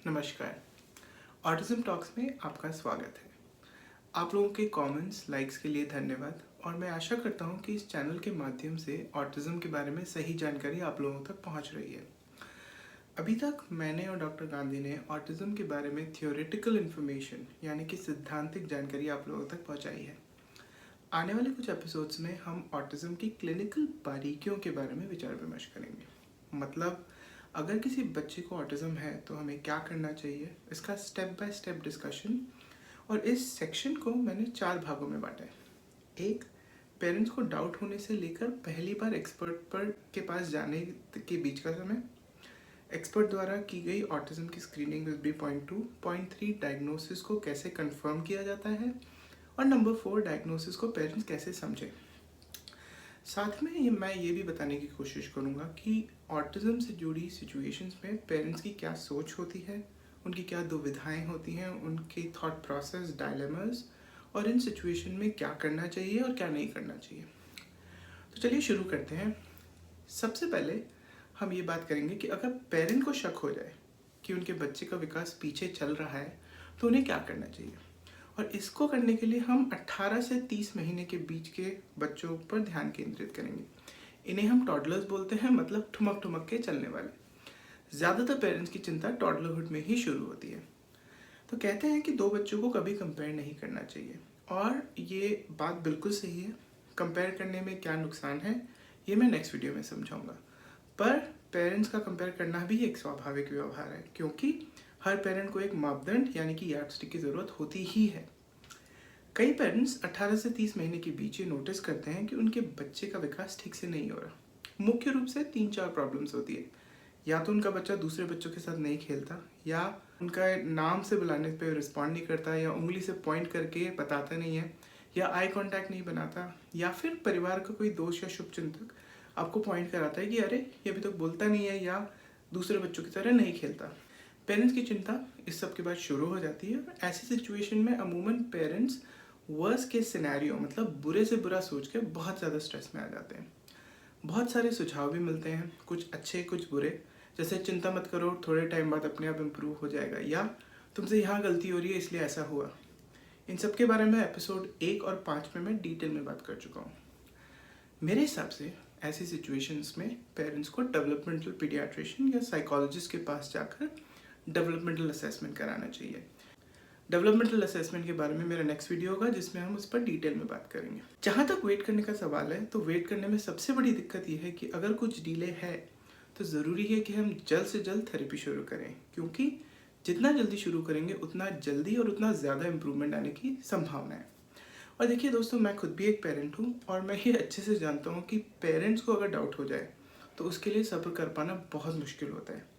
नमस्कार। Autism talks में आपका स्वागत है। आप लोगों के कमेंट्स, लाइक्स के लिए धन्यवाद और मैं आशा करता हूँ कि इस चैनल के माध्यम से ऑटिज्म के बारे में सही जानकारी आप लोगों तक पहुँच रही है। अभी तक मैंने और डॉक्टर गांधी ने ऑटिज्म के बारे में थियोरेटिकल इन्फॉर्मेशन यानी कि सिद्धांतिक जानकारी आप लोगों तक पहुँचाई है। आने वाले कुछ एपिसोड्स में हम ऑटिज्म की क्लिनिकल बारीकियों के बारे में विचार विमर्श करेंगे। मतलब अगर किसी बच्चे को ऑटिज्म है तो हमें क्या करना चाहिए, इसका स्टेप बाय स्टेप डिस्कशन। और इस सेक्शन को मैंने 4 भागों में बांटा है। एक, पेरेंट्स को डाउट होने से लेकर पहली बार एक्सपर्ट के पास जाने के बीच का समय, एक्सपर्ट द्वारा की गई ऑटिज्म की screening will be point 2। Point 3, diagnosis को कैसे कंफर्म किया जाता है। और नंबर 4, डायग्नोसिस को पेरेंट्स कैसे समझें। साथ में मैं ये भी बताने की कोशिश करूँगा कि ऑटिज्म से जुड़ी सिचुएशंस में पेरेंट्स की क्या सोच होती है, उनकी क्या दुविधाएं होती हैं, उनकी थॉट प्रोसेस, डायलेमास, और इन सिचुएशन में क्या करना चाहिए और क्या नहीं करना चाहिए। तो चलिए शुरू करते हैं। सबसे पहले हम ये बात करेंगे कि अगर पेरेंट को शक हो जाए कि उनके बच्चे का विकास पीछे चल रहा है तो उन्हें क्या करना चाहिए। और इसको करने के लिए हम 18 से 30 महीने के बीच के बच्चों पर ध्यान केंद्रित करेंगे। इन्हें हम टॉडलर्स बोलते हैं, मतलब ठुमक ठुमक के चलने वाले। ज़्यादातर पेरेंट्स की चिंता टॉडलरहुड में ही शुरू होती है। तो कहते हैं कि 2 बच्चों को कभी कंपेयर नहीं करना चाहिए, और ये बात बिल्कुल सही है। कंपेयर करने में क्या नुकसान है ये मैं नेक्स्ट वीडियो में समझाऊंगा। पर पेरेंट्स का कंपेयर करना भी एक स्वाभाविक व्यवहार है, क्योंकि हर पेरेंट को एक मापदंड यानी कि यार्डस्टिक की ज़रूरत होती ही है। कई पेरेंट्स 18 से 30 महीने के बीच ये नोटिस करते हैं कि उनके बच्चे का विकास ठीक से नहीं हो रहा। मुख्य रूप से 3-4 प्रॉब्लम्स होती है। या तो उनका बच्चा दूसरे बच्चों के साथ नहीं खेलता, या उनका नाम से बुलाने पे रिस्पॉन्ड नहीं करता, या उंगली से पॉइंट करके बताता नहीं है, या आई कांटेक्ट नहीं बनाता, या फिर परिवार का कोई दोस्त या शुभचिंतक आपको पॉइंट कराता है कि अरे ये अभी तक बोलता नहीं है या दूसरे बच्चों की तरह नहीं खेलता। पेरेंट्स की चिंता इस सब के बाद शुरू हो जाती है। ऐसी सिचुएशन में अमूमन पेरेंट्स वर्स्ट के सिनेरियो, मतलब बुरे से बुरा सोच के बहुत ज़्यादा स्ट्रेस में आ जाते हैं। बहुत सारे सुझाव भी मिलते हैं, कुछ अच्छे कुछ बुरे, जैसे चिंता मत करो, थोड़े टाइम बाद अपने आप इम्प्रूव हो जाएगा, या तुमसे यहाँ गलती हो रही है इसलिए ऐसा हुआ। इन सब के बारे में एपिसोड 1 और 5 में मैं डिटेल में बात कर चुका हूँ। मेरे हिसाब से ऐसी सिचुएशंस में पेरेंट्स को डेवलपमेंटल पीडियाट्रिशियन या साइकोलॉजिस्ट के पास जाकर डेवलपमेंटल असेसमेंट कराना चाहिए। डेवलपमेंटल असेसमेंट के बारे में मेरा नेक्स्ट वीडियो होगा, जिसमें हम उस पर डिटेल में बात करेंगे। जहाँ तक वेट करने का सवाल है, तो वेट करने में सबसे बड़ी दिक्कत यह है कि अगर कुछ डिले है तो ज़रूरी है कि हम जल्द से जल्द थेरेपी शुरू करें, क्योंकि जितना जल्दी शुरू करेंगे उतना जल्दी और उतना ज़्यादा इम्प्रूवमेंट आने की संभावना है। और देखिए दोस्तों, मैं खुद भी एक पेरेंट हूँ और मैं ये अच्छे से जानता हूँ कि पेरेंट्स को अगर डाउट हो जाए तो उसके लिए सब्र कर पाना बहुत मुश्किल होता है।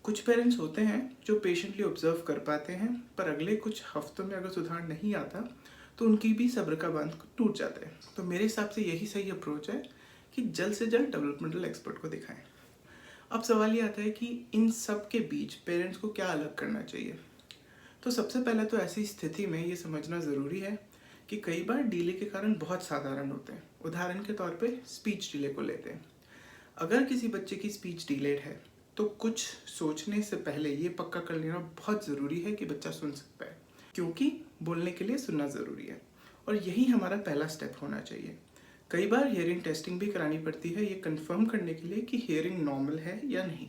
कुछ पेरेंट्स होते हैं जो पेशेंटली ऑब्जर्व कर पाते हैं, पर अगले कुछ हफ्तों में अगर सुधार नहीं आता तो उनकी भी सब्र का बांध टूट जाता है। तो मेरे हिसाब से यही सही अप्रोच है कि जल्द से जल्द डेवलपमेंटल एक्सपर्ट को दिखाएं। अब सवाल ये आता है कि इन सब के बीच पेरेंट्स को क्या अलग करना चाहिए। तो सबसे पहले तो ऐसी स्थिति में ये समझना ज़रूरी है कि कई बार डिले के कारण बहुत साधारण होते हैं। उदाहरण के तौर पे स्पीच डिले को लेते हैं। अगर किसी बच्चे की स्पीच डिलेड है तो कुछ सोचने से पहले ये पक्का कर लेना बहुत ज़रूरी है कि बच्चा सुन सकता है, क्योंकि बोलने के लिए सुनना ज़रूरी है, और यही हमारा पहला स्टेप होना चाहिए। कई बार हियरिंग टेस्टिंग भी करानी पड़ती है ये कंफर्म करने के लिए कि हियरिंग नॉर्मल है या नहीं।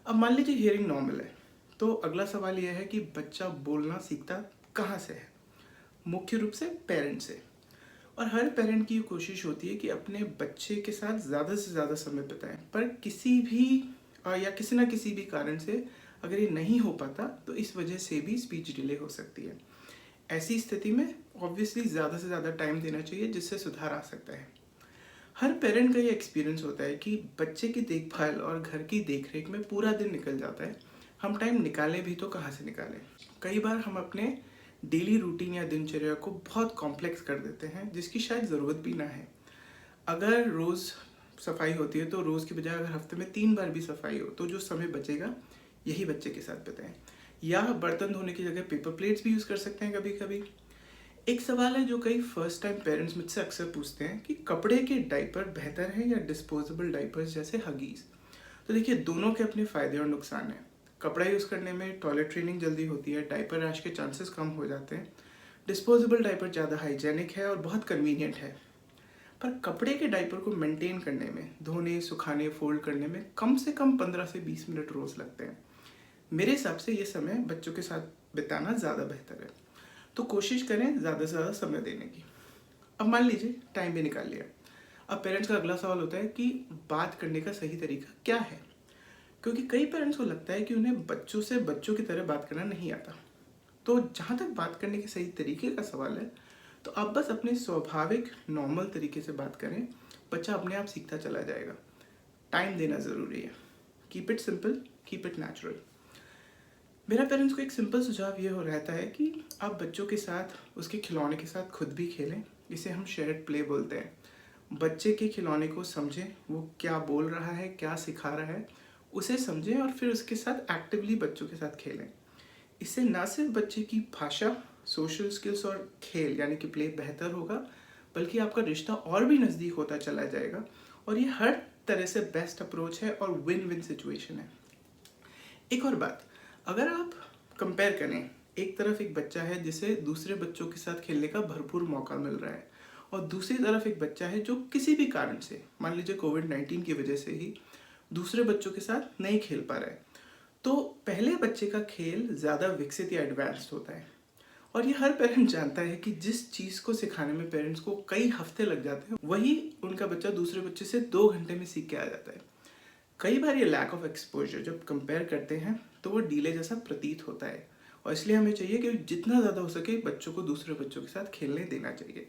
अब मान लीजिए हियरिंग नॉर्मल है, तो अगला सवाल यह है कि बच्चा बोलना सीखता कहाँ से है। मुख्य रूप से पेरेंट से। और हर पेरेंट की कोशिश होती है कि अपने बच्चे के साथ ज़्यादा से ज़्यादा समय बिताएं, पर किसी न किसी भी कारण से अगर ये नहीं हो पाता तो इस वजह से भी स्पीच डिले हो सकती है। ऐसी स्थिति में ऑब्वियसली ज़्यादा से ज़्यादा टाइम देना चाहिए, जिससे सुधार आ सकता है। हर पेरेंट का ये एक्सपीरियंस होता है कि बच्चे की देखभाल और घर की देखरेख में पूरा दिन निकल जाता है। हम टाइम निकालें भी तो कहाँ से निकालें। कई बार हम अपने डेली रूटीन या दिनचर्या को बहुत कॉम्प्लेक्स कर देते हैं, जिसकी शायद ज़रूरत भी ना है। अगर रोज़ सफाई होती है तो रोज़ की बजाय अगर हफ्ते में 3 बार भी सफाई हो तो जो समय बचेगा यही बच्चे के साथ बिताएं। या बर्तन धोने की जगह पेपर प्लेट्स भी यूज़ कर सकते हैं कभी कभी। एक सवाल है जो कई फर्स्ट टाइम पेरेंट्स मुझसे अक्सर पूछते हैं कि कपड़े के डाइपर बेहतर है या डिस्पोजेबल डाइपर्स जैसे हगीज़। तो देखिए, दोनों के अपने फ़ायदे और नुकसान हैं। कपड़ा यूज़ करने में टॉयलेट ट्रेनिंग जल्दी होती है, डायपर रैश के चांसेस कम हो जाते हैं, डिस्पोजेबल डायपर ज़्यादा हाइजेनिक है और बहुत कन्वीनियंट है। पर कपड़े के डायपर को मेंटेन करने में, धोने, सुखाने, फोल्ड करने में कम से कम 15 से 20 मिनट रोज़ लगते हैं। मेरे हिसाब से ये समय बच्चों के साथ बिताना ज़्यादा बेहतर है, तो कोशिश करें ज़्यादा से ज़्यादा समय देने की। अब मान लीजिए टाइम भी निकाल लिया। अब पेरेंट्स का अगला सवाल होता है कि बात करने का सही तरीका क्या है, क्योंकि कई पेरेंट्स को लगता है कि उन्हें बच्चों से बच्चों की तरह बात करना नहीं आता। तो जहाँ तक बात करने के सही तरीके का सवाल है, तो आप बस अपने स्वाभाविक नॉर्मल तरीके से बात करें, बच्चा अपने आप सीखता चला जाएगा। टाइम देना ज़रूरी है। Keep it simple, keep it natural. मेरा पेरेंट्स को एक सिंपल सुझाव ये हो रहता है कि आप बच्चों के साथ, उसके खिलौने के साथ खुद भी खेलें। इसे हम शेयर्ड प्ले बोलते हैं। बच्चे के खिलौने को समझें, वो क्या बोल रहा है, क्या सिखा रहा है, उसे समझें और फिर उसके साथ एक्टिवली बच्चों के साथ खेलें। इससे ना सिर्फ बच्चे की भाषा, सोशल स्किल्स और खेल यानी कि प्ले बेहतर होगा, बल्कि आपका रिश्ता और भी नज़दीक होता चला जाएगा। और ये हर तरह से बेस्ट अप्रोच है और विन विन सिचुएशन है। एक और बात, अगर आप कंपेयर करें, एक तरफ एक बच्चा है जिसे दूसरे बच्चों के साथ खेलने का भरपूर मौका मिल रहा है, और दूसरी तरफ एक बच्चा है जो किसी भी कारण से, मान लीजिए कोविड-19 की वजह से ही, दूसरे बच्चों के साथ नहीं खेल पा रहा है। तो पहले बच्चे का खेल ज़्यादा विकसित या एडवांस्ड होता है। और ये हर पेरेंट जानता है कि जिस चीज़ को सिखाने में पेरेंट्स को कई हफ्ते लग जाते हैं, वही उनका बच्चा दूसरे बच्चे से 2 घंटे में सीख के आ जाता है। कई बार ये लैक ऑफ एक्सपोजर जब कंपेयर करते हैं तो वो डीले जैसा प्रतीत होता है, और इसलिए हमें चाहिए कि जितना ज़्यादा हो सके बच्चों को दूसरे बच्चों के साथ खेलने देना चाहिए।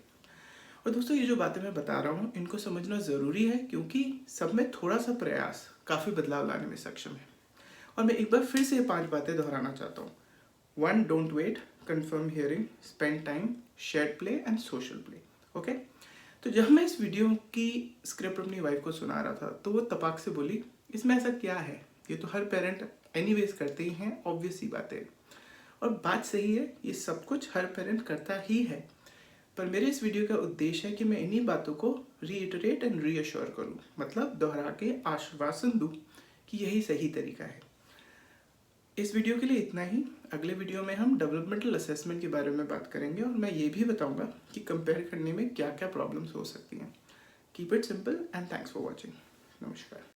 और दोस्तों, ये जो बातें मैं बता रहा हूँ इनको समझना ज़रूरी है, क्योंकि सब में थोड़ा सा प्रयास काफ़ी बदलाव लाने में सक्षम है। और मैं एक बार फिर से ये 5 बातें दोहराना चाहता हूँ। 1. Don't wait, confirm hearing, spend time, share play and social play. Okay. तो जब मैं इस वीडियो की स्क्रिप्ट अपनी वाइफ को सुना रहा था, तो वो तपाक से बोली, इसमें ऐसा क्या है, ये तो हर पेरेंट एनीवेज करते ही हैं, ऑब्वियस सी बात है। और बात सही है, ये सब कुछ हर पेरेंट करता ही है। पर मेरे इस वीडियो का उद्देश्य है कि मैं इन्हीं बातों को रीइटरेट एंड रीअश्योर करूँ, मतलब दोहरा के आश्वासन दूँ कि यही सही तरीका है। इस वीडियो के लिए इतना ही। अगले वीडियो में हम डेवलपमेंटल असेसमेंट के बारे में बात करेंगे, और मैं ये भी बताऊंगा कि कंपेयर करने में क्या क्या प्रॉब्लम्स हो सकती हैं। Keep it simple and thanks for watching. नमस्कार।